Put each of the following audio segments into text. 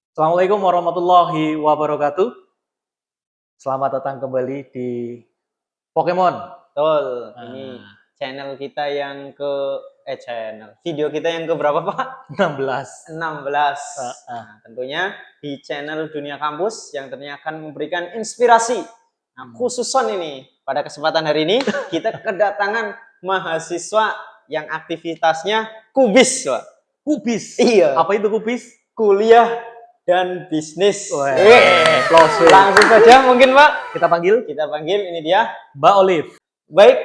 Assalamualaikum warahmatullahi wabarakatuh. Selamat datang kembali di Pokemon. Betul, ini Nah, channel kita yang video kita yang ke berapa Pak? 16. 16. Nah, tentunya di channel Dunia Kampus yang tentunya akan memberikan inspirasi. Nah, khususon ini, pada kesempatan hari ini kita kedatangan mahasiswa yang aktivitasnya kubis, Pak. Kubis. Iya. Apa itu kubis? Kuliah dan bisnis. Langsung saja mungkin Pak. kita panggil Ini dia Mbak Olive. Baik,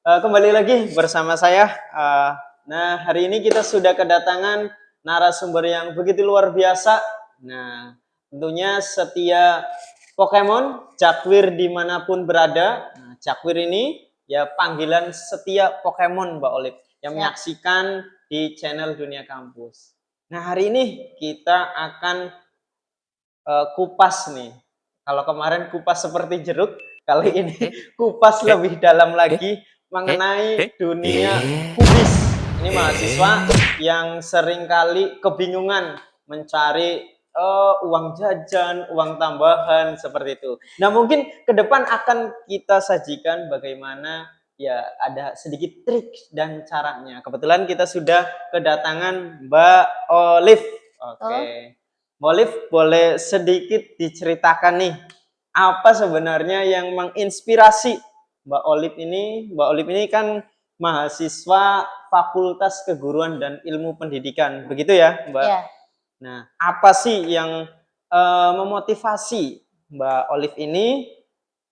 kembali lagi bersama saya. Nah, hari ini kita sudah kedatangan narasumber yang begitu luar biasa. Nah, tentunya setia Pokemon, Cakwir dimanapun berada. Nah, Cakwir ini ya panggilan setia Pokemon Mbak Olive yang menyaksikan di channel Dunia Kampus. Nah, hari ini kita akan kupas nih. Kalau kemarin kupas seperti jeruk, kali ini kupas lebih dalam lagi mengenai dunia kubis. Ini mahasiswa yang seringkali kebingungan mencari uang jajan, uang tambahan seperti itu. Nah, mungkin ke depan akan kita sajikan bagaimana ya ada sedikit trik dan caranya. Kebetulan kita sudah kedatangan Mbak Olive. Oke. Olive, boleh sedikit diceritakan nih, apa sebenarnya yang menginspirasi Mbak Olive ini? Mbak Olive ini kan mahasiswa Fakultas Keguruan dan Ilmu Pendidikan, begitu ya, Mbak? Iya. Nah, apa sih yang memotivasi Mbak Olive ini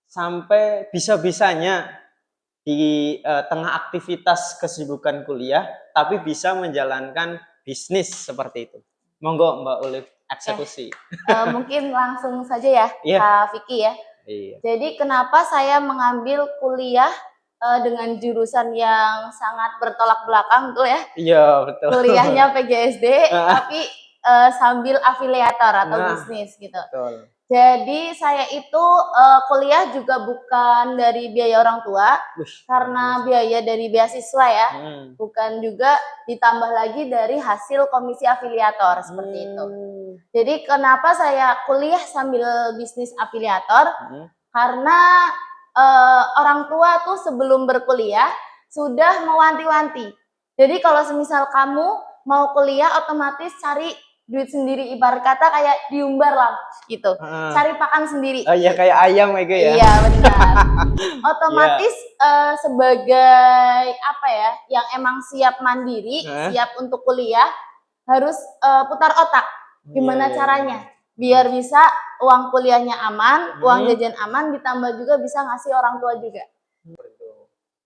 sampai bisa-bisanya di tengah aktivitas kesibukan kuliah, tapi bisa menjalankan bisnis seperti itu? Monggo Mbak Olive, eksekusi. Mungkin langsung saja ya, Kak Vicky ya. Iya. Jadi kenapa saya mengambil kuliah dengan jurusan yang sangat bertolak belakang, betul ya? Iya, betul. Kuliahnya PGSD, tapi sambil afiliator atau bisnis gitu. Betul. Jadi saya itu kuliah juga bukan dari biaya orang tua, karena biaya dari beasiswa ya, bukan juga ditambah lagi dari hasil komisi afiliator seperti itu. Jadi kenapa saya kuliah sambil bisnis afiliator? Karena orang tua tuh sebelum berkuliah sudah mewanti-wanti. Jadi kalau semisal kamu mau kuliah otomatis cari duit sendiri, ibarat kata kayak diumbar lah gitu, cari pakan sendiri. Oh iya, kayak ayam ya. Iya benar. Otomatis sebagai apa ya, yang emang siap mandiri, siap untuk kuliah, harus putar otak. Gimana caranya biar bisa uang kuliahnya aman, uang jajan aman, ditambah juga bisa ngasih orang tua juga.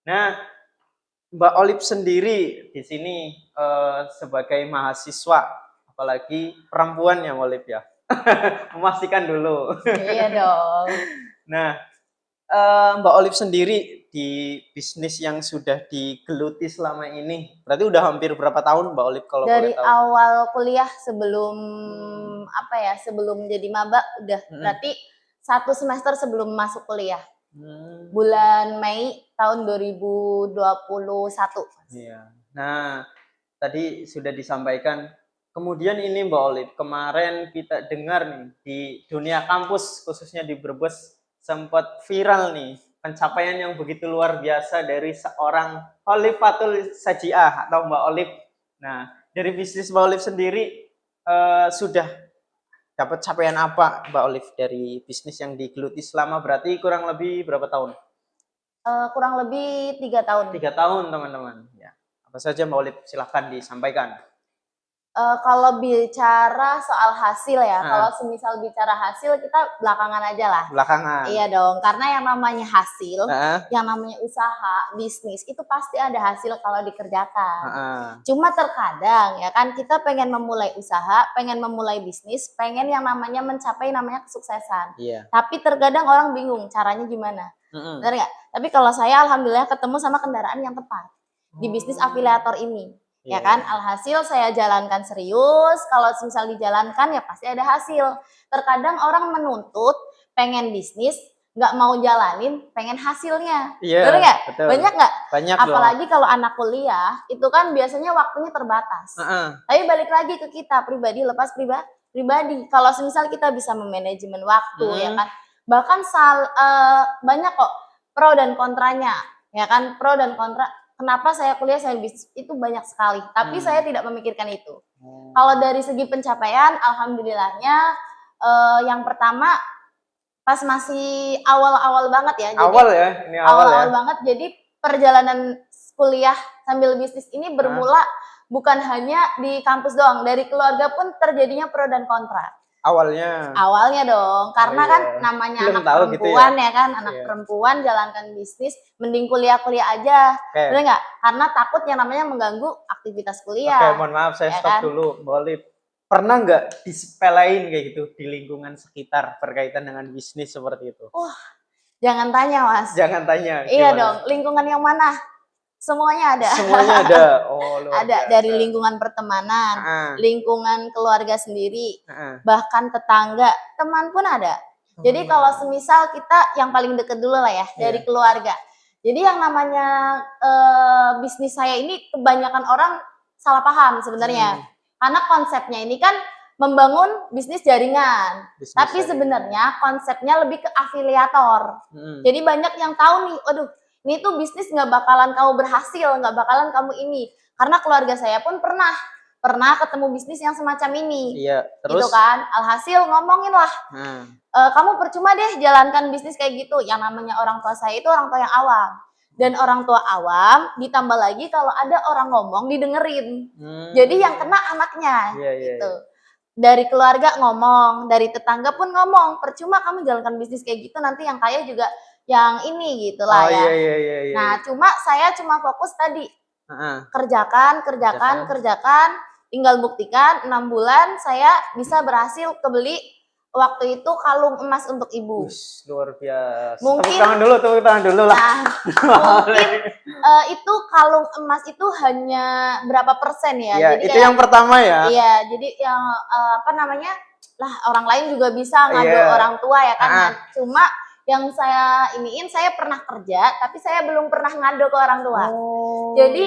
Nah, Mbak Olive sendiri di sini sebagai mahasiswa, apalagi perempuan ya Olive ya, memastikan dulu. Iya dong. Nah, Mbak Olive sendiri di bisnis yang sudah digeluti selama ini, berarti udah hampir berapa tahun Mbak Olive kalau dari boleh tahu? awal kuliah sebelum apa ya, sebelum jadi maba udah, berarti 1 semester sebelum masuk kuliah. Bulan Mei tahun 2021. Iya. Nah, tadi sudah disampaikan. Kemudian ini Mbak Olive, kemarin kita dengar nih di Dunia Kampus, khususnya di Brebes, sempat viral nih pencapaian yang begitu luar biasa dari seorang Olivatul Sajiah atau Mbak Olive. Nah, dari bisnis Mbak Olive sendiri sudah dapat capaian apa Mbak Olive dari bisnis yang digeluti selama berarti kurang lebih berapa tahun? Kurang lebih 3 tahun. 3 tahun teman-teman. Ya. Apa saja Mbak Olive, silahkan disampaikan. Kalau bicara soal hasil ya, kalau semisal bicara hasil kita belakangan aja lah. Belakangan. Iya dong, karena yang namanya hasil, yang namanya usaha, bisnis, itu pasti ada hasil kalau dikerjakan. Cuma terkadang ya kan kita pengen memulai usaha, pengen memulai bisnis, pengen yang namanya mencapai namanya kesuksesan. Tapi terkadang orang bingung caranya gimana. Benar nggak? Tapi kalau saya alhamdulillah ketemu sama kendaraan yang tepat di bisnis afiliator ini. Ya kan, alhasil saya jalankan serius. Kalau misal dijalankan ya pasti ada hasil. Terkadang orang menuntut pengen bisnis, nggak mau jalanin, pengen hasilnya. Betul nggak? Banyak nggak? Banyak. Apalagi kalau anak kuliah, itu kan biasanya waktunya terbatas. Tapi balik lagi ke kita pribadi, lepas pribadi. Kalau semisal kita bisa memanajemen waktu ya kan, bahkan banyak kok pro dan kontranya ya kan, pro dan kontra. Kenapa saya kuliah saya bisnis itu banyak sekali, tapi saya tidak memikirkan itu. Kalau dari segi pencapaian, alhamdulillahnya yang pertama pas masih awal-awal banget ya. Awal ya, ini awal ya. Banget. Jadi perjalanan kuliah sambil bisnis ini bermula bukan hanya di kampus doang, dari keluarga pun terjadinya pro dan kontra. Awalnya dong, karena kan namanya anak perempuan gitu ya kan, anak perempuan jalankan bisnis, mending kuliah-kuliah aja, bener nggak? Karena takut yang namanya mengganggu aktivitas kuliah. Oke, mohon maaf saya stop dulu, Mbak Olive. Pernah nggak disepelein kayak gitu di lingkungan sekitar berkaitan dengan bisnis seperti itu? Wah, jangan tanya Mas. Jangan tanya. Iya dong, lingkungan yang mana? Semuanya ada. Semuanya ada. Oh, ada dari lingkungan pertemanan, lingkungan keluarga sendiri, bahkan tetangga, teman pun ada. Jadi kalau semisal kita yang paling deket dulu lah ya, dari keluarga. Jadi yang namanya bisnis saya ini kebanyakan orang salah paham sebenarnya. Karena konsepnya ini kan membangun bisnis jaringan. Tapi sebenarnya konsepnya lebih ke afiliator. Jadi banyak yang tahu nih, waduh, ini tuh bisnis nggak bakalan kamu berhasil, nggak bakalan kamu ini. Karena keluarga saya pun pernah ketemu bisnis yang semacam ini. Iya, terus? Gitu kan, alhasil ngomongin lah. Kamu percuma deh jalankan bisnis kayak gitu. Yang namanya orang tua saya itu orang tua yang awam. Dan orang tua awam, ditambah lagi kalau ada orang ngomong didengerin. Jadi yang kena anaknya. Gitu. Dari keluarga ngomong, dari tetangga pun ngomong. Percuma kamu jalankan bisnis kayak gitu, nanti yang kaya juga yang ini gitulah ya. Nah, saya cuma fokus tadi kerjakan, tinggal buktikan 6 bulan saya bisa berhasil kebeli waktu itu kalung emas untuk ibu. Luar biasa. Mungkin tepuk tangan dulu lah. Nah, mungkin itu kalung emas itu hanya berapa persen ya? Jadi itu yang pertama ya. Iya, jadi yang orang lain juga bisa ngadu orang tua ya kan. Cuma yang saya saya pernah kerja, tapi saya belum pernah ngadu ke orang tua. Jadi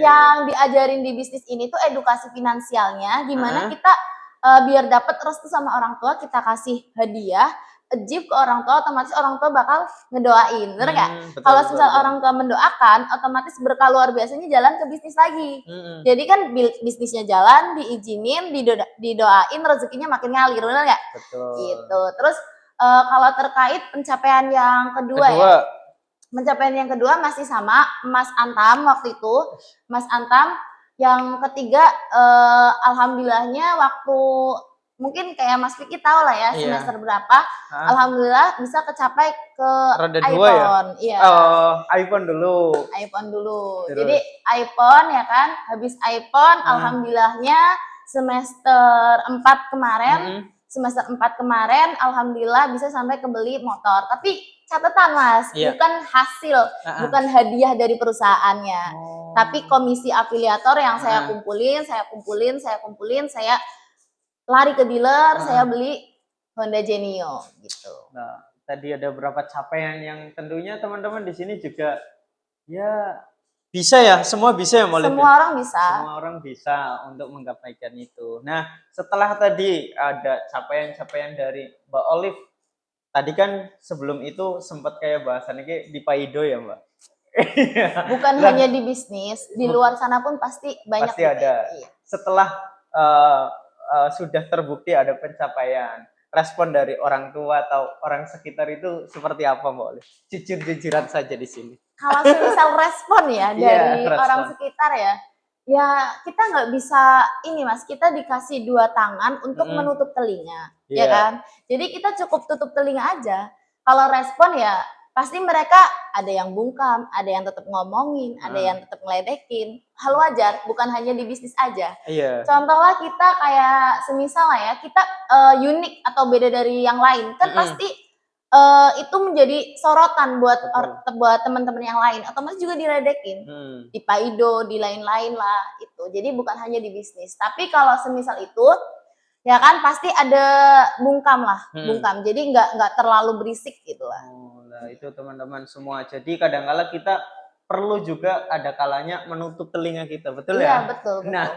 yang diajarin di bisnis ini tuh edukasi finansialnya, gimana kita biar dapat restu sama orang tua, kita kasih hadiah, ajib ke orang tua, otomatis orang tua bakal ngedoain, bener nggak? Kalau misal orang tua mendoakan, otomatis berkah luar biasanya jalan ke bisnis lagi. Jadi kan bisnisnya jalan, diizinin, didoain, rezekinya makin ngalir, bener nggak? Betul. Gitu. Terus kalau terkait pencapaian yang kedua ya, pencapaian yang kedua masih sama Mas Antam waktu itu, Mas Antam. Yang ketiga, alhamdulillahnya waktu mungkin kayak Mas Vicky tahu lah ya semester berapa, alhamdulillah bisa kecapai ke Roda iPhone. Ya? iPhone dulu. Terus. Jadi iPhone ya kan, habis iPhone, alhamdulillahnya semester 4 kemarin. Semester 4 kemarin alhamdulillah bisa sampai kebeli motor. Tapi catatan Mas, bukan hasil, bukan hadiah dari perusahaannya. Tapi komisi afiliator yang saya kumpulin, saya lari ke dealer, saya beli Honda Genio gitu. Nah, tadi ada beberapa capaian yang tentunya teman-teman di sini juga ya bisa ya, semua bisa ya Mbak Olive? Semua orang bisa. Semua orang bisa untuk menggapaikan itu. Nah, setelah tadi ada capaian-capaian dari Mbak Olive, tadi kan sebelum itu sempat kayak bahasannya kayak di Paido ya Mbak? Bukan hanya di bisnis, di luar sana pun pasti banyak. Pasti ada. Setelah sudah terbukti ada pencapaian, respon dari orang tua atau orang sekitar itu seperti apa Mbak Olive? Jujur-jujuran saja di sini. Kalau misal respon ya dari orang sekitar ya kita nggak bisa ini Mas, kita dikasih 2 tangan untuk menutup telinga, ya kan? Jadi kita cukup tutup telinga aja. Kalau respon ya pasti mereka ada yang bungkam, ada yang tetap ngomongin, ada yang tetap ngeledekin. Hal wajar, bukan hanya di bisnis aja. Contohnya kita kayak semisal lah ya, kita unik atau beda dari yang lain, kan pasti itu menjadi sorotan buat teman-teman yang lain, otomatis juga diledekin di Paido, di lain-lain lah itu. Jadi bukan hanya di bisnis, tapi kalau semisal itu ya kan pasti ada bungkam lah, bungkam. Jadi nggak terlalu berisik gitu lah. Nah itu teman-teman semua. Jadi kadang-kala kita perlu juga ada kalanya menutup telinga kita, betul ya? Iya betul. Nah,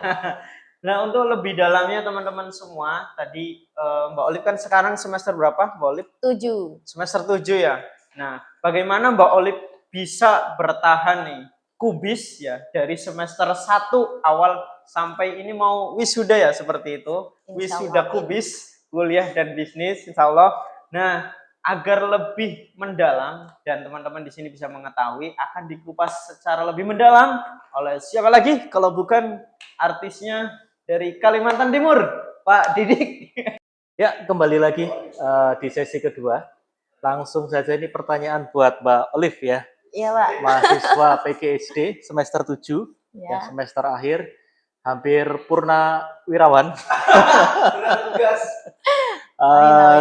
Nah, untuk lebih dalamnya teman-teman semua, tadi Mbak Olive kan sekarang semester berapa, Mbak Olive? 7. Semester 7 ya. Nah, bagaimana Mbak Olive bisa bertahan nih kubis ya dari semester 1 awal sampai ini mau wisuda ya seperti itu. Wisuda kubis, kuliah dan bisnis insya Allah. Nah, agar lebih mendalam dan teman-teman di sini bisa mengetahui akan dikupas secara lebih mendalam oleh siapa lagi kalau bukan artisnya dari Kalimantan Timur, Pak Didik. Ya, kembali lagi di sesi kedua. Langsung saja ini pertanyaan buat Mbak Olive ya. Iya, Pak. Mahasiswa PGSD semester 7, ya. Semester akhir, hampir purna wirawan.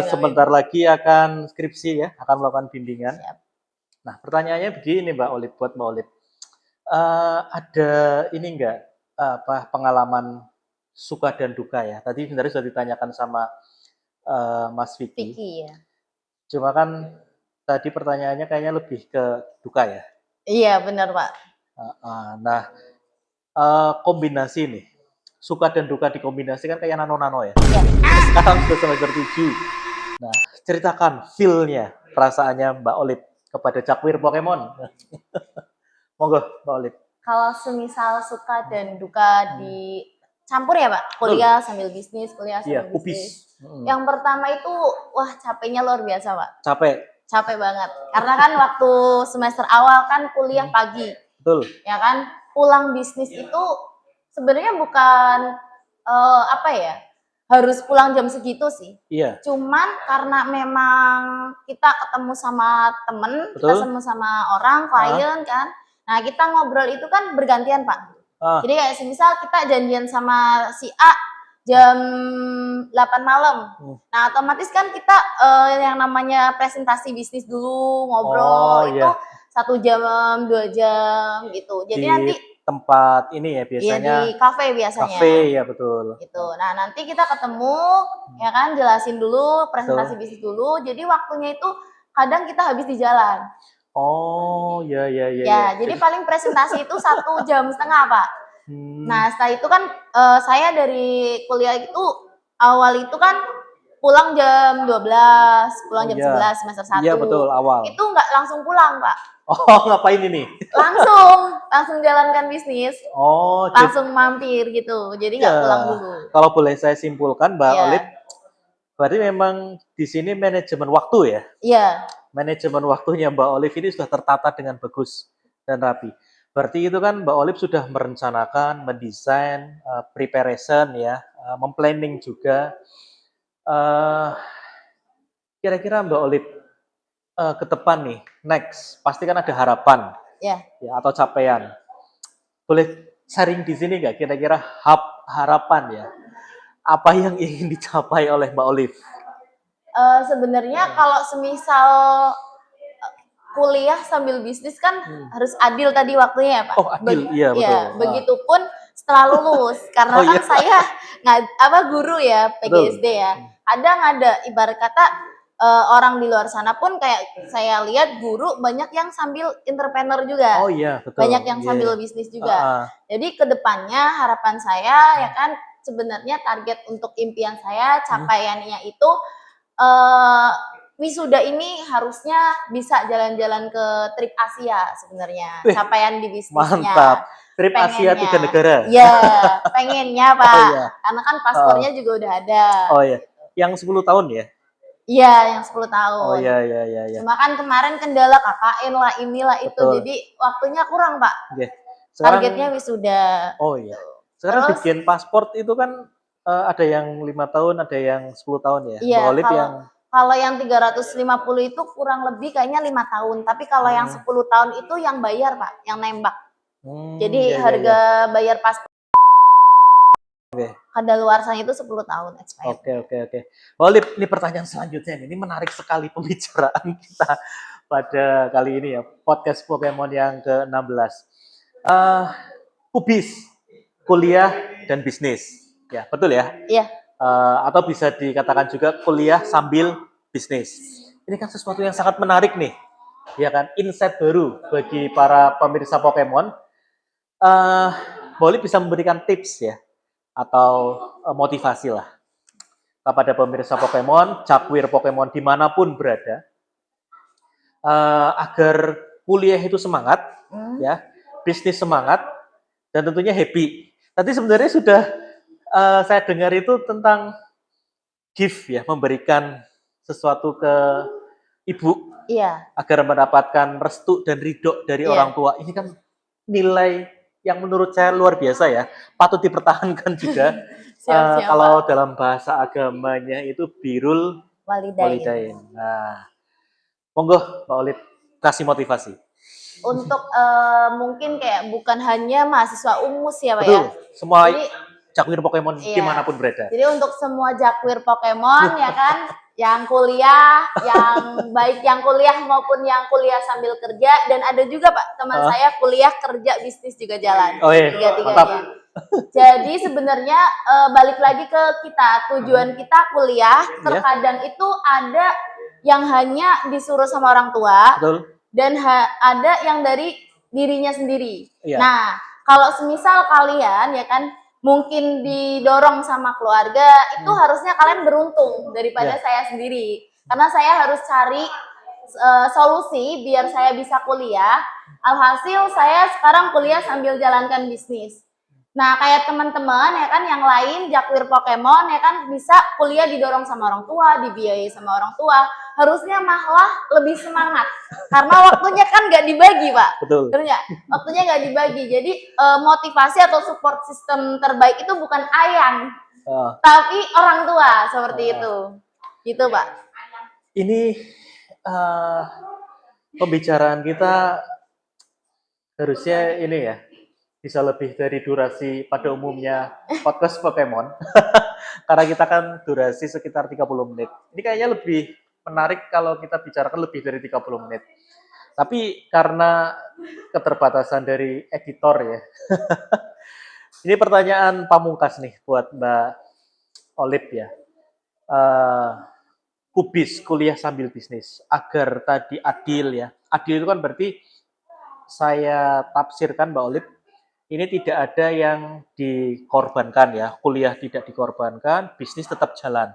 Sebentar lagi akan skripsi ya, akan melakukan bimbingan. Siap. Nah, pertanyaannya begini Mbak Olive, buat Mbak Olive. Ada ini enggak pengalaman suka dan duka ya? Tadi sebenarnya sudah ditanyakan sama Mas Vicky ya. Cuma kan tadi pertanyaannya kayaknya lebih ke duka ya? Iya, benar Pak. Nah, kombinasi nih, suka dan duka dikombinasikan kayak nano-nano ya? Iya. Sekarang sudah semester 7. Nah, ceritakan feel-nya, perasaannya Mbak Olive kepada cakwir Pokemon. Monggo, Mbak Olive. Kalau semisal suka dan duka dicampur ya Pak, kuliah sambil bisnis, kuliah sambil bisnis. Yang pertama itu, wah capeknya luar biasa Pak. Capek banget. Karena kan waktu semester awal kan kuliah pagi. Betul. Ya kan, pulang bisnis itu sebenarnya bukan harus pulang jam segitu sih. Iya. Cuman karena memang kita ketemu sama temen, kita ketemu sama orang, klien kan. Nah kita ngobrol itu kan bergantian Pak. Jadi kayak semisal kita janjian sama si A jam 8 malam. Nah otomatis kan kita yang namanya presentasi bisnis dulu, ngobrol itu 1 jam, 2 jam gitu. Jadi nanti tempat ini ya biasanya. Iya di kafe biasanya. Kafe ya betul. Gitu. Nah nanti kita ketemu ya kan jelasin dulu presentasi bisnis dulu. Jadi waktunya itu kadang kita habis di jalan. Oh ya. Ya jadi paling presentasi itu 1,5 jam Pak. Nah setelah itu kan saya dari kuliah itu awal itu kan pulang jam 12, pulang jam 11 semester 1. Iya betul awal. Itu nggak langsung pulang Pak. Oh, ngapain ini? Langsung jalankan bisnis. Oh, langsung mampir gitu. Jadi nggak pulang dulu. Kalau boleh saya simpulkan, Mbak Olive, berarti memang di sini manajemen waktu ya? Iya. Manajemen waktunya Mbak Olive ini sudah tertata dengan bagus dan rapi. Berarti itu kan Mbak Olive sudah merencanakan, mendesain, preparation ya, memplanning juga. Kira-kira Mbak Olive ke depan nih, next, pasti kan ada harapan ya, atau capaian. Boleh sharing di sini nggak kira-kira harapan ya? Apa yang ingin dicapai oleh Mbak Olive? Sebenarnya kalau semisal kuliah sambil bisnis kan harus adil tadi waktunya ya Pak. Oh adil, iya betul. Ya, begitupun setelah lulus, karena kan saya guru ya PGSD ya. Kadang ada ibarat kata orang di luar sana pun kayak saya lihat guru banyak yang sambil entrepreneur juga. Oh iya, betul. Banyak yang sambil bisnis juga. Jadi kedepannya harapan saya ya kan sebenarnya target untuk impian saya capaiannya itu wisuda ini harusnya bisa jalan-jalan ke trip Asia sebenarnya. Capaian di bisnisnya. Mantap. Trip Asia 3 negara. Iya, pengennya Pak. Karena kan paspornya juga udah ada. Oh iya. Yang 10 tahun ya? Iya, yang 10 tahun. Oh iya. Cuma kan kemarin kendala KKN lah, inilah itu. Betul. Jadi waktunya kurang, Pak. Sekarang, targetnya wisuda. Oh iya. Sekarang bikin paspor itu kan ada yang 5 tahun, ada yang 10 tahun ya? Iya, kalau yang 350 itu kurang lebih kayaknya 5 tahun. Tapi kalau yang 10 tahun itu yang bayar, Pak, yang nembak. Jadi harga bayar paspor kadaluarsanya itu 10 tahun expired. Oke. Olive, ini pertanyaan selanjutnya ini menarik sekali pembicaraan kita pada kali ini ya, podcast Pokemon yang ke-16. Kubis, kuliah dan bisnis. Ya, betul ya? Iya. Atau bisa dikatakan juga kuliah sambil bisnis. Ini kan sesuatu yang sangat menarik nih. Ya kan, insight baru bagi para pemirsa Pokemon. Olive bisa memberikan tips ya. atau motivasi lah kepada pemirsa Pokemon, cakwir Pokemon dimanapun berada, agar kuliah itu semangat, ya, bisnis semangat, dan tentunya happy. Tadi sebenarnya sudah saya dengar itu tentang gift ya, memberikan sesuatu ke ibu agar mendapatkan restu dan ridho dari orang tua. Ini kan nilai yang menurut saya luar biasa ya, patut dipertahankan juga. Kalau dalam bahasa agamanya itu birrul walidain. Nah, monggo Mbak Olip kasih motivasi. Untuk mungkin kayak bukan hanya mahasiswa UMUS ya Pak. Betul, ya. semua Jadi, cakwir Pokemon dimanapun berada. Jadi untuk semua cakwir Pokemon ya kan, yang kuliah, yang baik yang kuliah maupun yang kuliah sambil kerja, dan ada juga Pak teman saya kuliah kerja bisnis juga jalan. Tiga-tiganya. Jadi sebenarnya balik lagi ke kita, tujuan kita kuliah, terkadang itu ada yang hanya disuruh sama orang tua. Betul. Dan ada yang dari dirinya sendiri. Nah, kalau semisal kalian ya kan mungkin didorong sama keluarga, itu harusnya kalian beruntung daripada saya sendiri. Karena saya harus cari solusi biar saya bisa kuliah. Alhasil saya sekarang kuliah sambil jalankan bisnis. Nah, kayak teman-teman ya kan yang lain cakwir Pokemon ya kan bisa kuliah didorong sama orang tua, dibiayai sama orang tua. Harusnya malah lebih semangat karena waktunya kan nggak dibagi Pak. Betul. Betul. Waktunya nggak dibagi. Jadi motivasi atau support system terbaik itu bukan ayang, tapi orang tua seperti itu. Gitu Pak. Ini pembicaraan kita harusnya ini ya bisa lebih dari durasi pada umumnya podcast Pokemon. Karena kita kan durasi sekitar 30 menit. Ini kayaknya lebih menarik kalau kita bicarakan lebih dari 30 menit. Tapi karena keterbatasan dari editor ya. Ini pertanyaan pamungkas nih buat Mbak Olip ya. Kubis kuliah sambil bisnis agar tadi adil ya. Adil itu kan berarti saya tafsirkan Mbak Olip, ini tidak ada yang dikorbankan ya, kuliah tidak dikorbankan, bisnis tetap jalan.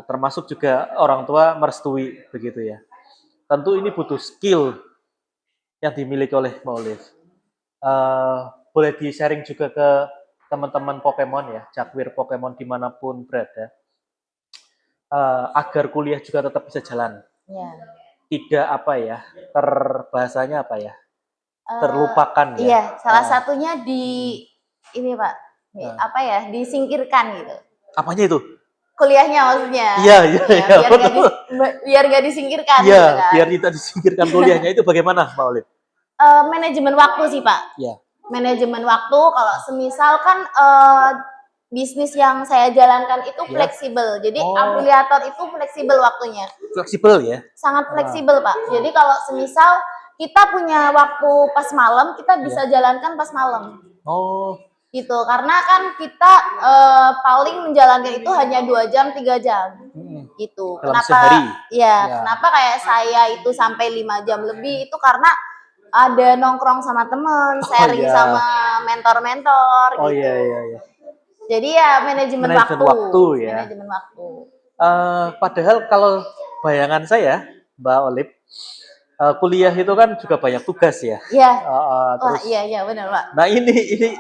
Termasuk juga orang tua merestui begitu ya. Tentu ini butuh skill yang dimiliki oleh Mbak Olive. Boleh di-sharing juga ke teman-teman Pokemon ya, cakwir Pokemon dimanapun berada, agar kuliah juga tetap bisa jalan. Tidak apa ya, bahasanya apa ya, terlupakan ya. Iya, salah satunya ini Pak, apa ya, disingkirkan gitu. Apanya itu? Kuliahnya maksudnya. Iya. Biar nggak disingkirkan. Iya, gitu kan? Biar tidak disingkirkan kuliahnya itu bagaimana Mbak Olip? Manajemen waktu sih Pak. Iya. Manajemen waktu, kalau semisal kan bisnis yang saya jalankan itu fleksibel. Jadi afiliator itu fleksibel waktunya. Fleksibel ya? Sangat fleksibel Pak. Jadi kalau semisal kita punya waktu pas malam, kita bisa jalankan pas malam. Gitu, karena kan kita paling menjalankan itu hanya 2 jam, 3 jam. Gitu. Kenapa? Kenapa kayak saya itu sampai 5 jam lebih itu karena ada nongkrong sama temen, sharing sama mentor-mentor gitu. Iya. Jadi ya manajemen waktu ya. Manajemen waktu. Padahal kalau bayangan saya, Mbak Olip, kuliah itu kan juga banyak tugas ya. Iya. Iya benar Pak. Nah ini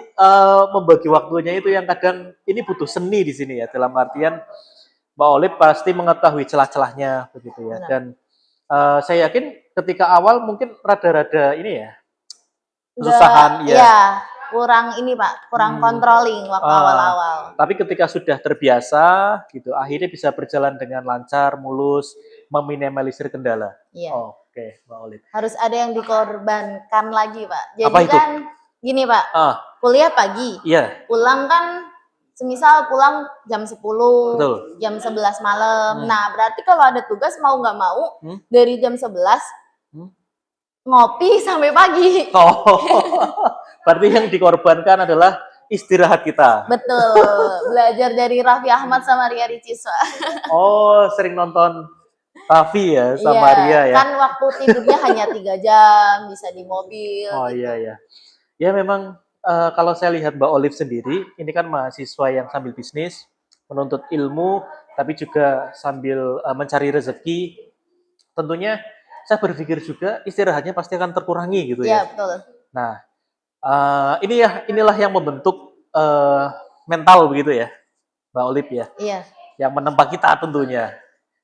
membagi waktunya itu yang kadang ini butuh seni di sini ya. Dalam artian Mbak Olip pasti mengetahui celah-celahnya begitu ya. Benar. Dan saya yakin ketika awal mungkin rada-rada ini ya kesusahan ya. Kurang ini Pak, kurang controlling waktu awal-awal. Tapi ketika sudah terbiasa gitu, akhirnya bisa berjalan dengan lancar, mulus, meminimalisir kendala. Iya. Oke, Mbak Olip. Harus ada yang dikorbankan lagi Pak. Jadi apa itu? Kan gini Pak, kuliah pagi, pulang kan semisal pulang jam 10, betul, jam 11 malam. Nah berarti kalau ada tugas mau nggak mau dari jam 11 ngopi sampai pagi. Berarti yang dikorbankan adalah istirahat kita. Betul, belajar dari Raffi Ahmad sama Ria Riciswa. Sering nonton Raffi ya sama Ria ya. Kan waktu tidurnya hanya 3 jam, bisa di mobil. Iya. Ya memang kalau saya lihat Mbak Olive sendiri, ini kan mahasiswa yang sambil bisnis, menuntut ilmu, tapi juga sambil mencari rezeki. Tentunya saya berpikir juga istirahatnya pasti akan terkurangi gitu Iya, ya. betul. Nah, inilah yang membentuk mental begitu ya, Mbak Olive ya. Iya. Yang menempa kita tentunya.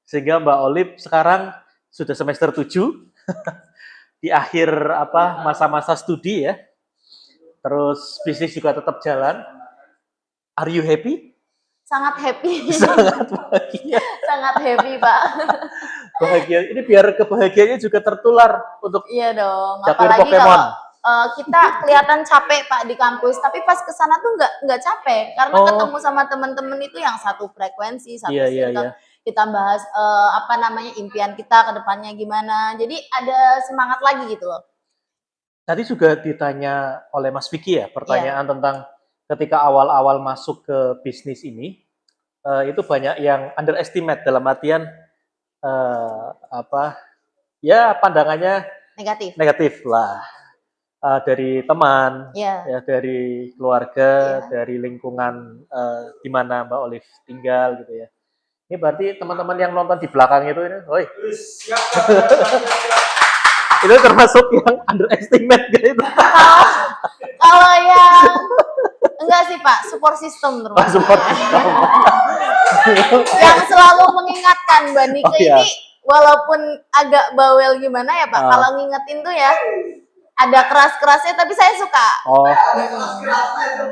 Sehingga Mbak Olive sekarang sudah semester 7 di akhir masa-masa studi ya. Terus bisnis juga tetap jalan. Are you happy? Sangat happy. Sangat bahagia. Sangat happy, Pak. Bahagia. Ini biar kebahagiaannya juga tertular untuk Iya dong. Capir Apalagi Pokemon. kalau kita kelihatan capek Pak di kampus, tapi pas kesana tuh nggak capek karena ketemu sama teman-teman itu yang satu frekuensi, satu circle. Kita bahas impian kita ke depannya gimana. Jadi ada semangat lagi gitu loh. Tadi juga ditanya oleh Mas Vicky ya, pertanyaan tentang ketika awal-awal masuk ke bisnis ini, itu banyak yang underestimate dalam artian pandangannya negatif lah. Dari teman, ya dari keluarga, dari lingkungan di mana Mbak Olive tinggal gitu ya. Ini berarti teman-teman yang nonton di belakang itu ini, oi. Itu termasuk yang underestimate gitu. Kalau yang enggak sih Pak, support system termasuk. Support system. Yang selalu mengingatkan Mbak Nike ini walaupun agak bawel gimana ya Pak, kalau ngingetin tuh ya ada keras-kerasnya tapi saya suka.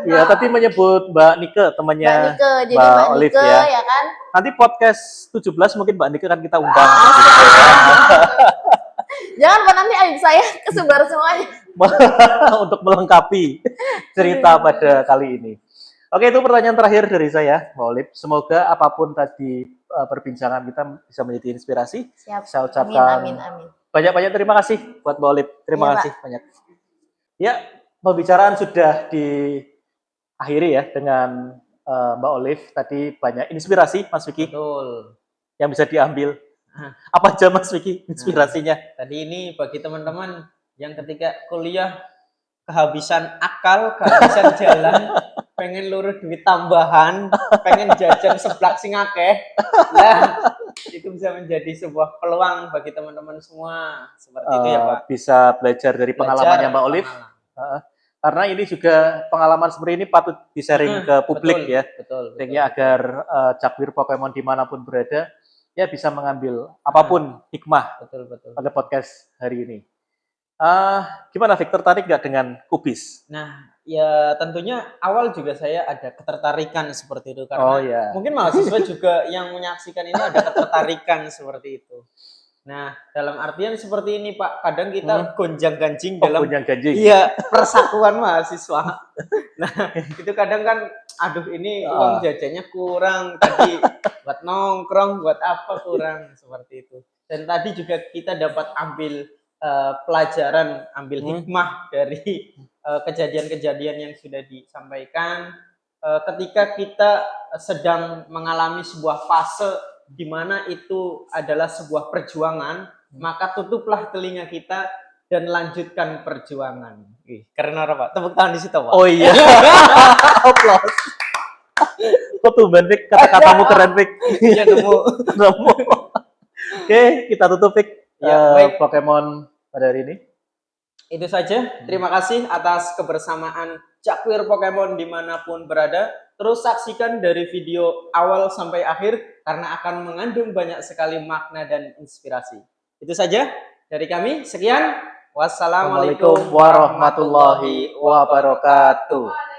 Iya, tadi menyebut Mbak Nike, temannya Mbak Nike, jadi Mbak Olive Nike ya kan. Nanti podcast 17 mungkin Mbak Nike kan kita undang. Jangan Pak, nanti aib saya kesebar semuanya. Untuk melengkapi cerita pada kali ini. Oke, itu pertanyaan terakhir dari saya, Mbak Olive. Semoga apapun tadi perbincangan kita bisa menjadi inspirasi. Siap. Saya ucapkan amin. Banyak-banyak terima kasih buat Mbak Olive. Terima kasih banyak. Ya, pembicaraan sudah diakhiri ya dengan Mbak Olive. Tadi banyak inspirasi, Mas Vicky. Betul. Yang bisa diambil. Apa aja Mas Vicky inspirasinya? Tadi ini bagi teman-teman yang ketika kuliah kehabisan akal, kehabisan jalan, pengen luruh duit tambahan, pengen jajan seblak sing akeh. Nah, itu bisa menjadi sebuah peluang bagi teman-teman semua. Seperti itu ya, Pak. Bisa belajar dari pengalamannya Mbak Olive. Karena ini juga pengalaman seperti ini patut di-sharing ke publik ya. Betul. Sehingga agar Capir Pokemon dimanapun berada, ya bisa mengambil apapun hikmah pada podcast hari ini. Gimana Victor, tertarik nggak dengan kubis? Nah, ya tentunya awal juga saya ada ketertarikan seperti itu karena mungkin mahasiswa juga yang menyaksikan ini ada ketertarikan seperti itu. Nah, dalam artian seperti ini Pak, kadang kita gonjang-ganjing dalam persatuan mahasiswa. Nah, itu kadang kan aduh ini uang jajannya kurang, tadi buat nongkrong, buat apa kurang, seperti itu. Dan tadi juga kita dapat ambil pelajaran, ambil hikmah dari kejadian-kejadian yang sudah disampaikan. Ketika kita sedang mengalami sebuah fase di mana itu adalah sebuah perjuangan, maka tutuplah telinga kita dan lanjutkan perjuangan. Keren apa Pak? Tepuk tangan di situ Pak. Oh iya. Aplaus. Kok tuh Vic, kata-katamu keren Vic. Iya nemu. Oke, kita tutup Vic. Baik. Pokemon pada hari ini. Itu saja. Terima kasih atas kebersamaan Capir Pokemon dimanapun berada. Terus saksikan dari video awal sampai akhir karena akan mengandung banyak sekali makna dan inspirasi. Itu saja dari kami. Sekian. Wassalamualaikum warahmatullahi wabarakatuh.